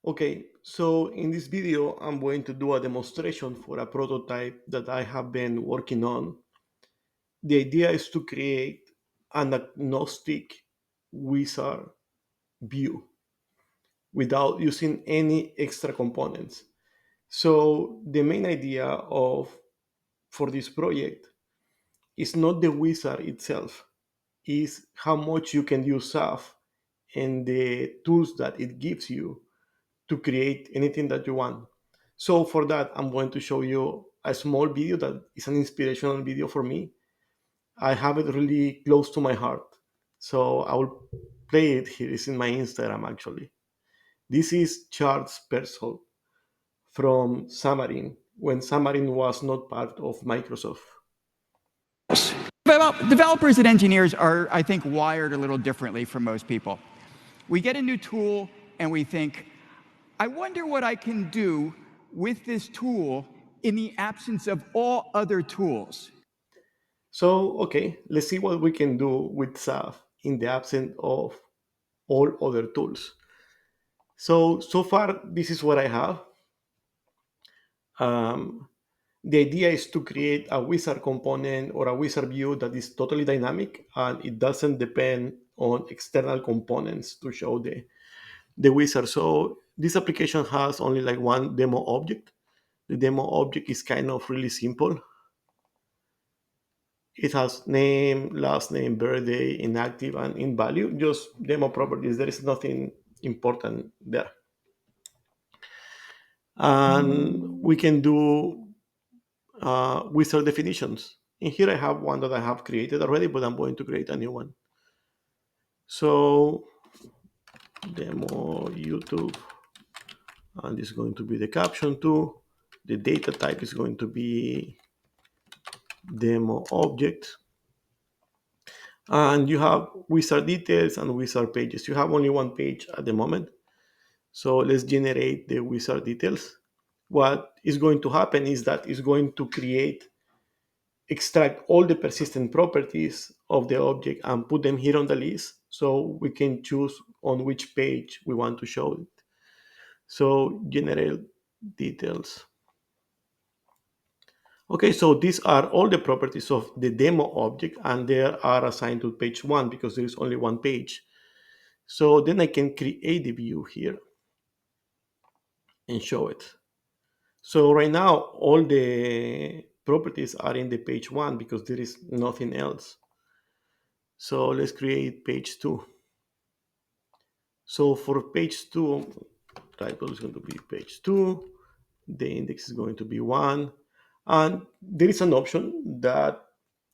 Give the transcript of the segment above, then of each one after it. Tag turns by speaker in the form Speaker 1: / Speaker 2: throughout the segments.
Speaker 1: Okay, so in this video, I'm going to do a demonstration for a prototype that I have been working on. The idea is to create an agnostic wizard view without using any extra components. So the main idea of for this project is not the wizard itself, is how much you can use XAF and the tools that it gives you to create anything that you want. So for that, I'm going to show you a small video that is an inspirational video for me. I have it really close to my heart. So I will play it here. It's in my Instagram actually. This is Charles Persol from Xamarin when Xamarin was not part of Microsoft.
Speaker 2: Developers and engineers are, I think, wired a little differently from most people. We get a new tool and we think, I wonder what I can do with this tool in the absence of all other tools.
Speaker 1: So, okay, let's see what we can do with XAF in the absence of all other tools. So far, this is what I have. Um, the idea is to create a wizard component or a wizard view that is totally dynamic and it doesn't depend on external components to show the wizard. So this application has only like one demo object. The demo object is kind of really simple. It has name, last name, birthday, inactive, and in value, just demo properties. There is nothing important there. And we can do wizard definitions. In here, I have one that I have created already, but I'm going to create a new one. So, demo YouTube, and this is going to be the caption too. The data type is going to be demo object. And you have wizard details and wizard pages. You have only one page at the moment. So let's generate the wizard details. What is going to happen is that it's going to extract all the persistent properties of the object and put them here on the list so we can choose on which page we want to show it. So generate details. Okay, so these are all the properties of the demo object and they are assigned to page one because there is only one page. So then I can create the view here and show it. So right now, all the properties are in the page one because there is nothing else. So let's create page two. So for page two, title is going to be page two. The index is going to be one. And there is an option that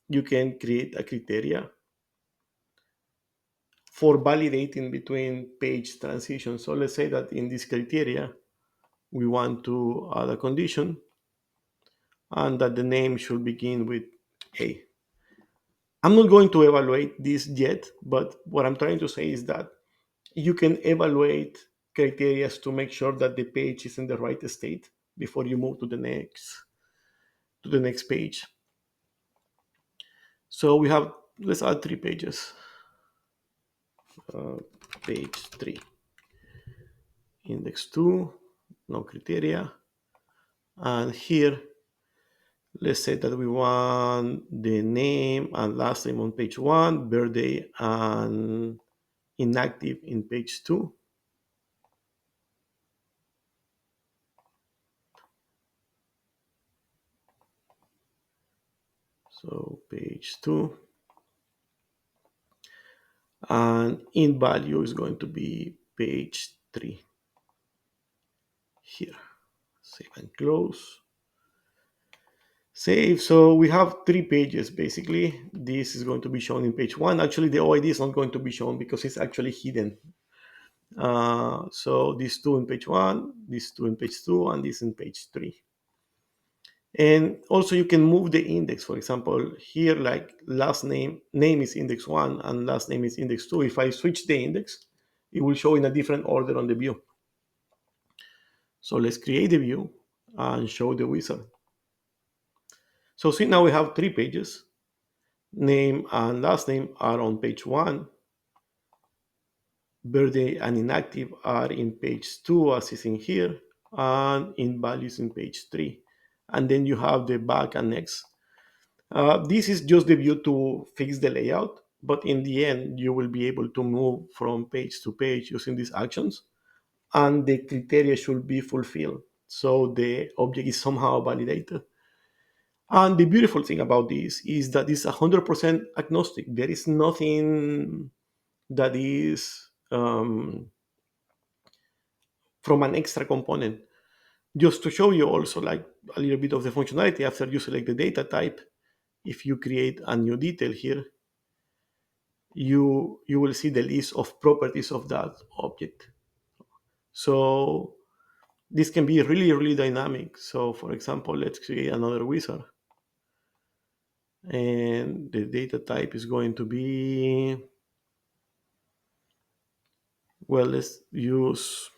Speaker 1: you can create a criteria for validating between page transitions. So let's say that in this criteria, we want to add a condition and that the name should begin with A. I'm not going to evaluate this yet, but what I'm trying to say is that you can evaluate criteria to make sure that the page is in the right state before you move to the next page. So we have, let's add three pages. Page 3, index 2, no criteria. And here, let's say that we want the name and last name on page 1, birthday and inactive in page 2. So page 2. And in value is going to be page 3 here. Save and close. Save. So we have three pages basically. This is going to be shown in page 1. Actually, the OID is not going to be shown because it's actually hidden. So these two in page 1, these two in page 2, and this in page 3. And also you can move the index. For example, here like last name is index 1 and last name is index 2. If I switch the index, it will show in a different order on the view. So let's create the view and show the wizard. So see, now we have three pages. Name and last name are on page 1. birthday and inactive are in page 2 as is in here, and in values in page 3. And then you have the back and next. This is just the view to fix the layout, but in the end, you will be able to move from page to page using these actions, and the criteria should be fulfilled. So the object is somehow validated. And the beautiful thing about this is that it's 100% agnostic. There is nothing that is from an extra component. Just to show you also like a little bit of the functionality after you select the data type, if you create a new detail here, you will see the list of properties of that object. So this can be really, really dynamic. So for example, let's create another wizard. And the data type is going to be, well, let's use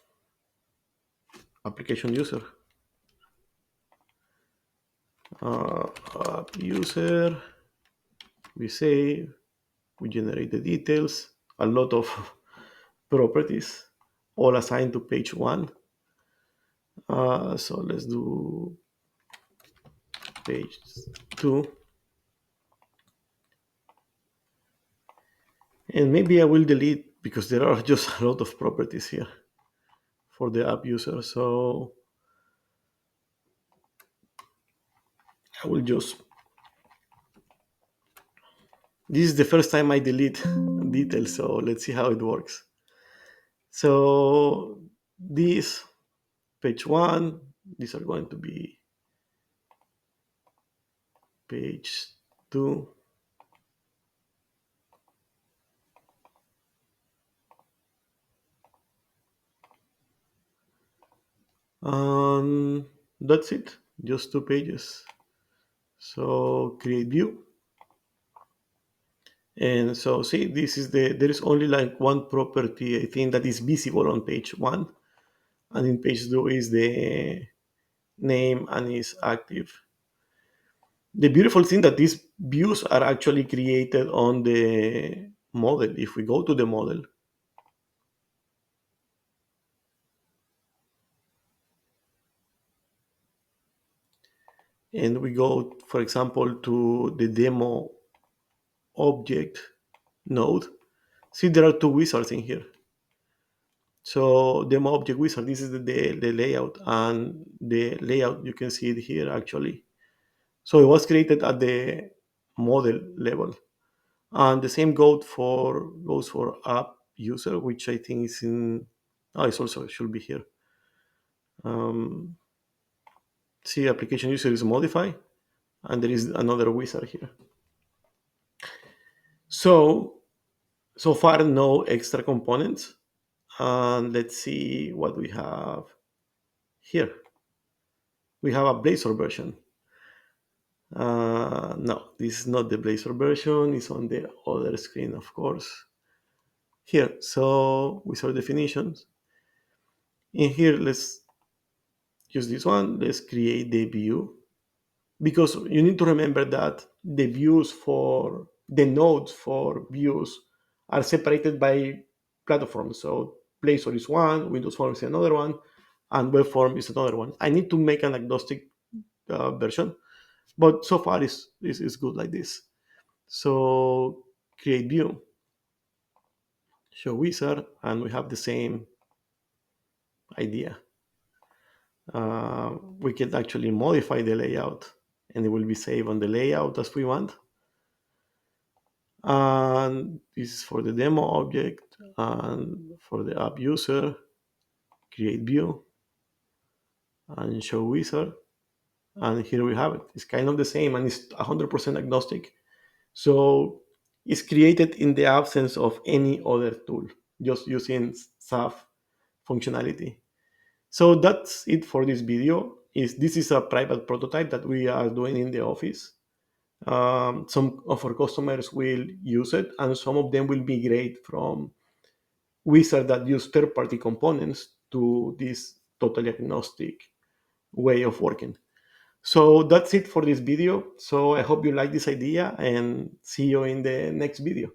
Speaker 1: application user. App user, we save, we generate the details, a lot of properties, all assigned to page 1. So let's do page 2. And maybe I will delete because there are just a lot of properties here for the app user. So I will just, this is the first time I delete details, so let's see how it works. So this page 1, these are going to be page 2. And that's it, just 2 pages. So create view. And so see, this is there is only like one property, I think, that is visible on page 1. And in page 2 is the name and is active. The beautiful thing that these views are actually created on the model. If we go to the model, and we go, for example, to the demo object node, see there are 2 wizards in here. So demo object wizard, this is the layout, and the layout, you can see it here actually. So it was created at the model level. And the same goes for app user, which I think is in, oh, it's also should be here. See, application user is modify, and there is another wizard here. So far, no extra components. And let's see what we have here. We have a Blazor version. No, this is not the Blazor version. It's on the other screen, of course. Here, so wizard definitions. In here, let's use this one. Let's create the view, because you need to remember that the views for the nodes for views are separated by platforms. So Blazor is one, Windows Form is another one, and WebForm is another one. I need to make an agnostic version, but so far it's good like this. So create view, show wizard, and we have the same idea. We can actually modify the layout, and it will be saved on the layout as we want. And this is for the demo object, and for the app user, create view and show wizard. And here we have it. It's kind of the same, and it's 100% agnostic. So it's created in the absence of any other tool, just using XAF functionality. So that's it for this video. This is a private prototype that we are doing in the office. Some of our customers will use it, and some of them will migrate from wizard that use third-party components to this totally agnostic way of working. So that's it for this video. So I hope you like this idea, and see you in the next video.